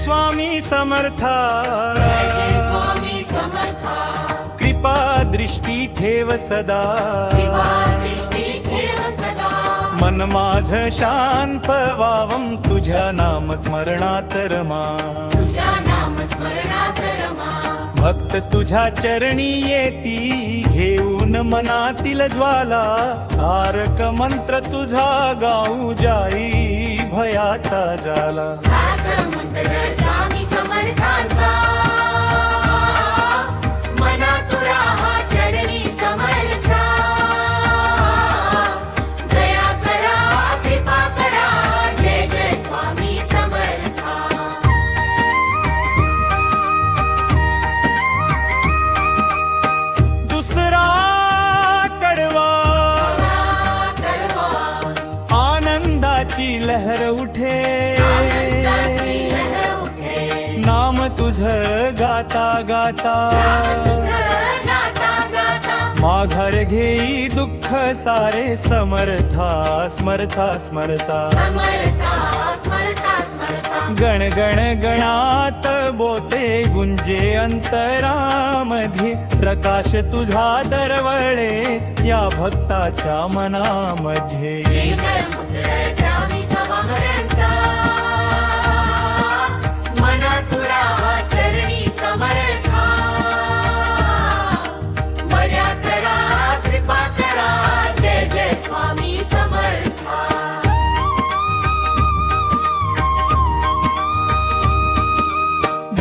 स्वामी समर्था, जय स्वामी समर्था, कृपा दृष्टी ठेव सदा, कृपा दृष्टी ठेव सदा, मन माझ शांत व्हावं तुझ्या नाम स्मरणात रमा, तुझ्या नाम स्मरणात रमा, भक्त तुझ्या चरणी येती घेऊन मनातील ज्वाला, तारक मंत्र तुझा गाऊ जाई भयाचा जाला, तारक मंत्र स्वामी समर्थांचा, मना तुरा हा चरणी समर्था, दया करा कृपा करा, जय जय स्वामी समर्था, दुसरा कडवा करवा, आनंदाची लहर उठे, आनंदाची लहर उठे, नाम तुझ गाता गाता, तुझं गाता गाता, माघार घेई दुःख सारे समर्था स्मरता स्मरता, समर्था स्मरता स्मरता, गण गण गणात बोते गुंजे अंतरामध्ये, प्रकाश तुझा दरवळे या भक्ताच्या मनामध्ये, स्वामी समर्थांचा, मना तुरा चरणी समर्था, दया करा कृपा करा, जय जय स्वामी समर्था,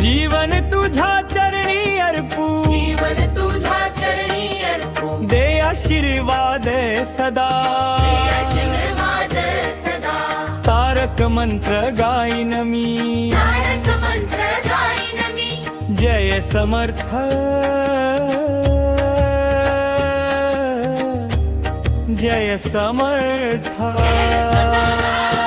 जीवन तुझ्या चरणी अर्पू, जीवन तुझ्या चरणी अर्पू, दे आशीर्वाद सदा, आशीर्वाद सदा, तारक मंत्र गाईन मी, तारक मंत्र गाईन मी, जय समर्थ, जय समर्थ. जय समर्थ.